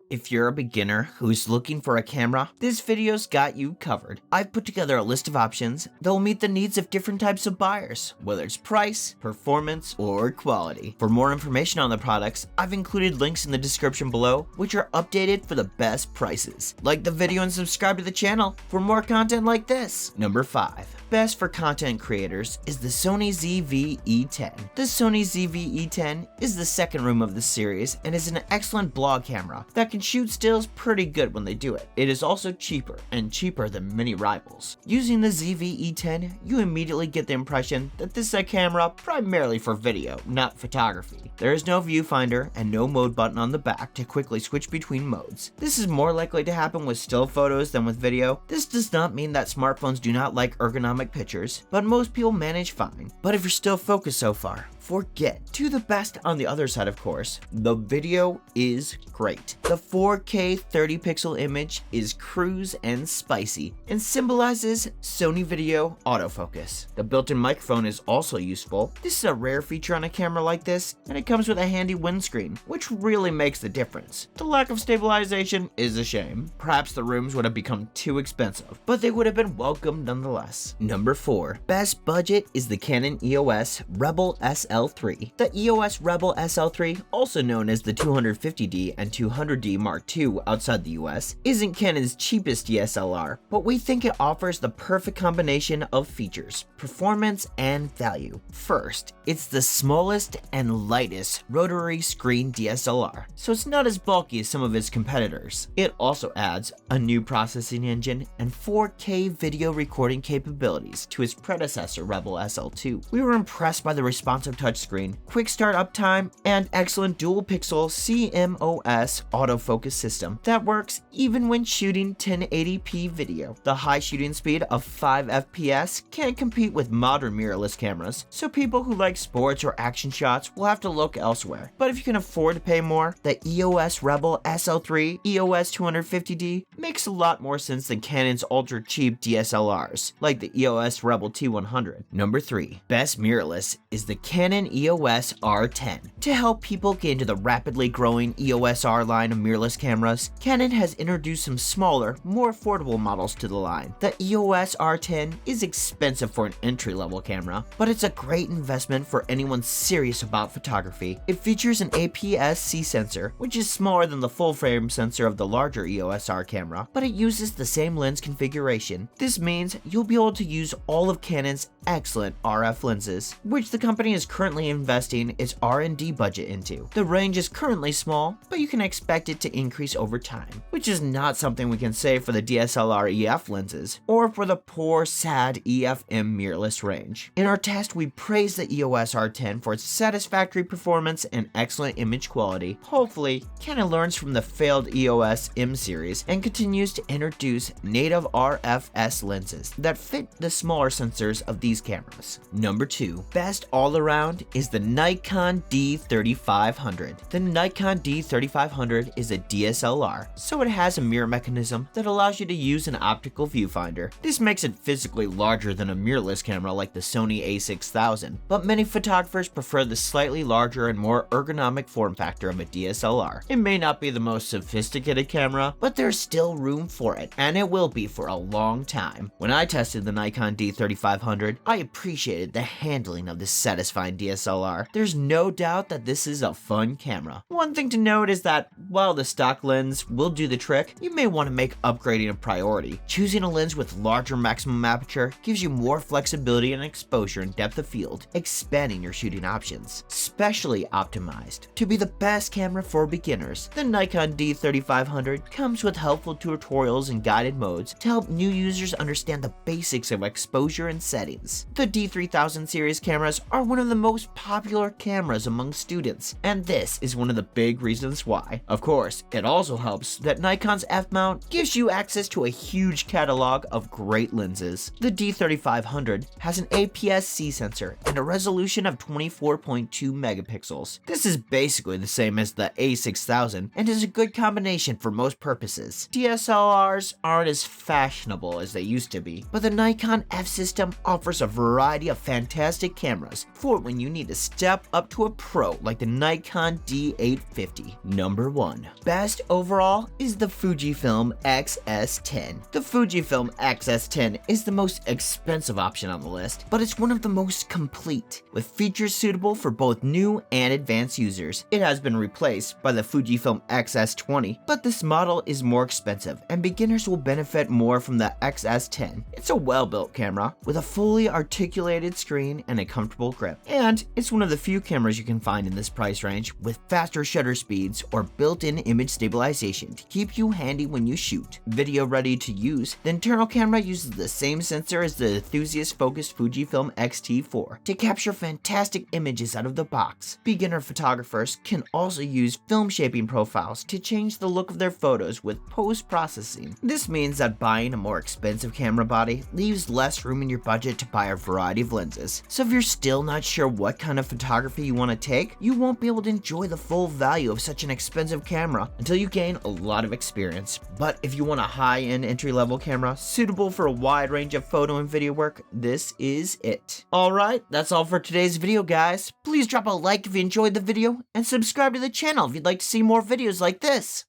If you're a beginner who's looking for a camera, this video's got you covered. I've put together a list of options that will meet the needs of different types of buyers, whether it's price, performance, or quality. For more information on the products, I've included links in the description below, which are updated for the best prices. Like the video and subscribe to the channel for more content like this. Number 5. Best for content creators is the Sony ZV-E10. The Sony ZV-E10 is the second room of the series and is an excellent blog camera that can shoot stills pretty good when they do it. It is also cheaper, and cheaper than many rivals. Using the ZV-E10, you immediately get the impression that this is a camera primarily for video, not photography. There is no viewfinder and no mode button on the back to quickly switch between modes. This is more likely to happen with still photos than with video. This does not mean that smartphones do not like ergonomic pictures, but most people manage fine. But if you're still focused so far, forget. To the best on the other side, of course, the video is great. The 4K 30 pixel image is cruise and spicy and symbolizes Sony video autofocus. The built-in microphone is also useful. This is a rare feature on a camera like this, and it comes with a handy windscreen, which really makes the difference. The lack of stabilization is a shame. Perhaps the rooms would have become too expensive, but they would have been welcome nonetheless. Number 4. Best budget is the Canon EOS Rebel SL3. The EOS Rebel SL3, also known as the 250D and 200D Mark II outside the US, isn't Canon's cheapest DSLR, but we think it offers the perfect combination of features, performance, and value. First, it's the smallest and lightest rotary screen DSLR, so it's not as bulky as some of its competitors. It also adds a new processing engine and 4K video recording capabilities to its predecessor Rebel SL2. We were impressed by the responsive touchscreen, quick start uptime, and excellent dual pixel CMOS autofocus system that works even when shooting 1080p video. The high shooting speed of 5 FPS can't compete with modern mirrorless cameras, so people who like sports or action shots will have to look elsewhere. But if you can afford to pay more, the EOS Rebel SL3 EOS 250D makes a lot more sense than Canon's ultra cheap DSLRs, like the EOS Rebel T100. Number 3. Best mirrorless is the Canon EOS R10. To help people get into the rapidly growing EOS R line of mirrorless cameras, Canon has introduced some smaller, more affordable models to the line. The EOS R10 is expensive for an entry-level camera, but it's a great investment for anyone serious about photography. It features an APS-C sensor, which is smaller than the full-frame sensor of the larger EOS R camera, but it uses the same lens configuration. This means you'll be able to use all of Canon's excellent RF lenses, which the company is currently investing its R&D budget into. The range is currently small, but you can expect it to increase over time, which is not something we can say for the DSLR EF lenses, or for the poor, sad EFM mirrorless range. In our test, we praised the EOS R10 for its satisfactory performance and excellent image quality. Hopefully, Canon learns from the failed EOS M series and continues to introduce native RFS lenses that fit the smaller sensors of these cameras. Number 2. Best all-around is the Nikon D3500. The Nikon D3500 is a DSLR, so it has a mirror mechanism that allows you to use an optical viewfinder. This makes it physically larger than a mirrorless camera like the Sony a6000, but many photographers prefer the slightly larger and more ergonomic form factor of a DSLR. It may not be the most sophisticated camera, but there's still room for it, and it will be for a long time. When I tested the Nikon D3500, I appreciated the handling of this satisfying DSLR. There's no doubt that this is a fun camera. One thing to note is that while the stock lens will do the trick, you may want to make upgrading a priority. Choosing a lens with larger maximum aperture gives you more flexibility and exposure and depth of field, expanding your shooting options. Specially optimized to be the best camera for beginners, the Nikon D3500 comes with helpful tutorials and guided modes to help new users understand the basics of exposure and settings. The D3000 series cameras are one of the most popular cameras among students, and this is one of the big reasons why. Of course, it also helps that Nikon's f-mount gives you access to a huge catalog of great lenses. The D3500 has an APS-C sensor and a resolution of 24.2 megapixels. This is basically the same as the a6000 and is a good combination for most purposes. DSLRs aren't as fashionable as they used to be, but the Nikon F system offers a variety of fantastic cameras for when when you need to step up to a pro like the Nikon D850. Number 1. Best overall is the Fujifilm X-S10. The Fujifilm X-S10 is the most expensive option on the list, but it's one of the most complete, with features suitable for both new and advanced users. It has been replaced by the Fujifilm X-S20, but this model is more expensive and beginners will benefit more from the X-S10. It's a well-built camera with a fully articulated screen and a comfortable grip, and it's one of the few cameras you can find in this price range with faster shutter speeds or built-in image stabilization to keep you handy when you shoot. Video ready to use, the internal camera uses the same sensor as the enthusiast-focused Fujifilm X-T4 to capture fantastic images out of the box. Beginner photographers can also use film shaping profiles to change the look of their photos with post-processing. This means that buying a more expensive camera body leaves less room in your budget to buy a variety of lenses. So if you're still not sure what kind of photography you want to take, you won't be able to enjoy the full value of such an expensive camera until you gain a lot of experience. But if you want a high-end entry-level camera suitable for a wide range of photo and video work, this is it. Alright, that's all for today's video, guys. Please drop a like if you enjoyed the video and subscribe to the channel if you'd like to see more videos like this.